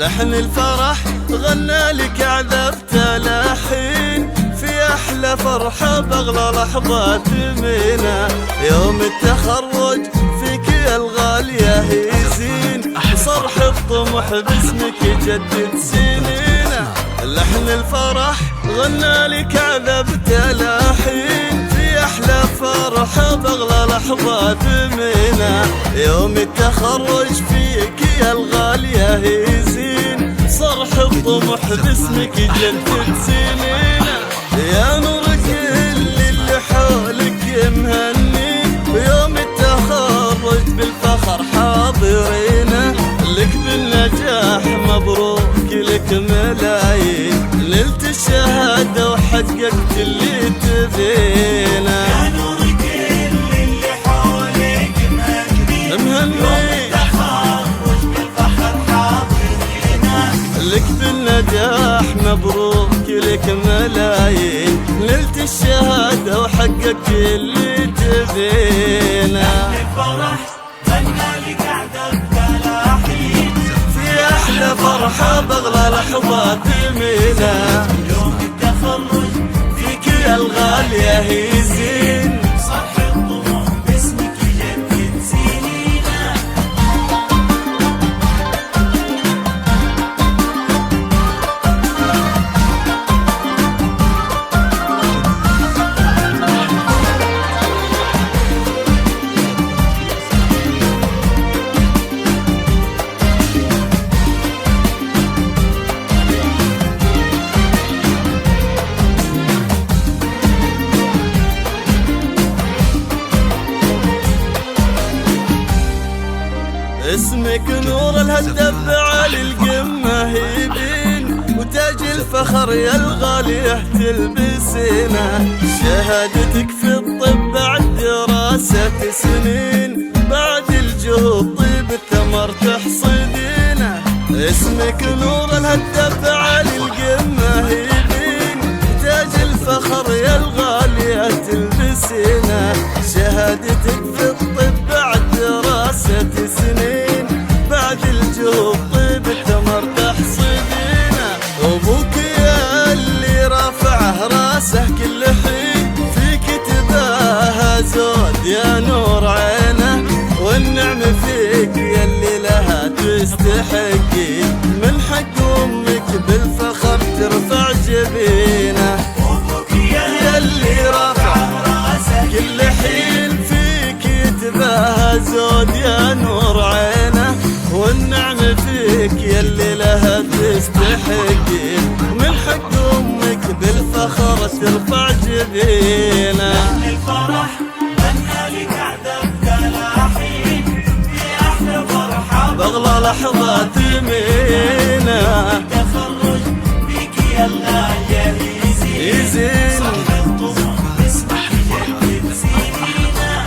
لحن الفرح غنى لك عذبت لحين في أحلى فرحة بأغلى لحظات منا. يوم التخرج فيك يا الغالية يزين صرح الطموح باسمك يجدد سنينا. لحن الفرح غنى لك عذبت لحين في أحلى فرحة بأغلى لحظات منا. يوم التخرج فيك يا الغالية يزين صرح الطموح باسمك يجدد سنينا. يا نور كل اللي حولك مهني ويوم التخرج بالفخر حاضرين لك بالنجاح مبروك لك ملايين. نلت الشهادة وحققت اللي تبينا. يا نور كل اللي حولك مهني ويوم التخرج بالفخر حاضرين لك بالنجاح مبروك لك ملايين. نلت الشهادة وحققت اللي تبينا. الفرح غنى لك عذبت لحين في أحلى فرحة بأغلى لحظات منا. يوم التخرج فيك يا الغالية يزين صرح الطموح باسمك يجدد سنينا. اسمك نور الهدف على القمة يبين وتاج الفخر يا الغالية تلبسينا. شهادتك في الطب بعد دراسة سنين بعد الجهود طيب الثمر تحصدينا. اسمك نور الهدف على القمة يبين تاج الفخر يا الغالية تلبسينا. شهادتك في الطب بعد دراسة سنين بعد الجهود طيب الثمر تحصدينا. وابوك يا اللي رافعه راسه كل حين فيك تباهى زود يا نور عينه. والنعم فيك يا اللي لها تستحقي من حق امك بالفخر ترفع جبينه. وابوك يا اللي رافعه راسك كل حين فيك يتباهى زود يا نور عينه. والنعم فيك يلي لها تستحقي من حق امك بالفخر ترفع جبينه. الفرح غنى لك عذبت لحين في احلى فرحة بأغلى لحظات منا. التخرج بيك يا الغالية يزين صرح الطموح باسمك يجدد سنينا.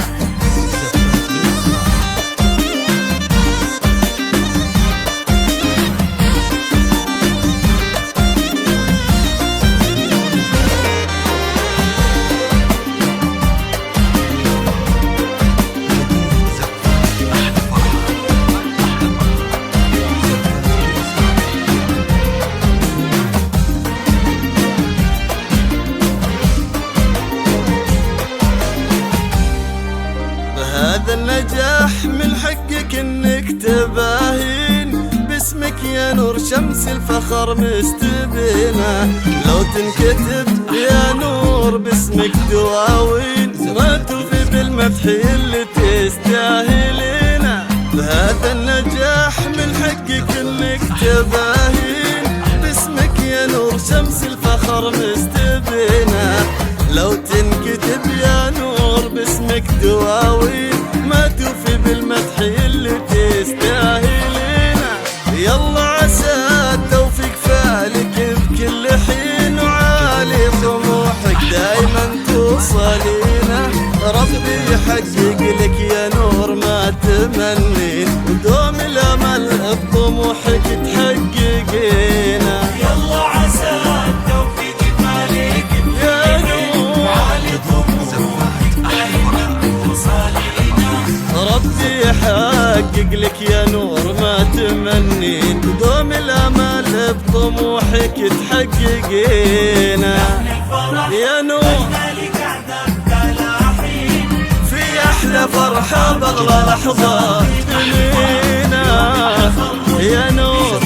بهذا النجاح من حقك انك تباهين باسمك يا نور شمس الفخر مستبينة. لو تنكتب يا نور باسمك دواوين ما توفي بالمدح اللي تستاهلينه. بهذا النجاح من حقك انك تباهين باسمك يا نور شمس الفخر مستبينة. لو تنكتب يا نور باسمك دواوين ما توفي بالمدح اللي تستاهلينه. يلا عسى التوفيق فالك بكل حين وعالي طموحك دايما توصلينا. ربي يحقق لك يا نور ما تمنيت ودوم الامل بطموحك تحققينا. يلا عسى التوفيق مالك يا نور عالي طموحك دايما توصلينا. ربي يحقق لك يا نور ما تمنيت ودوم الامل محققينا يا نور في أحلى فرحة بغلى لحظات تلينا يا نور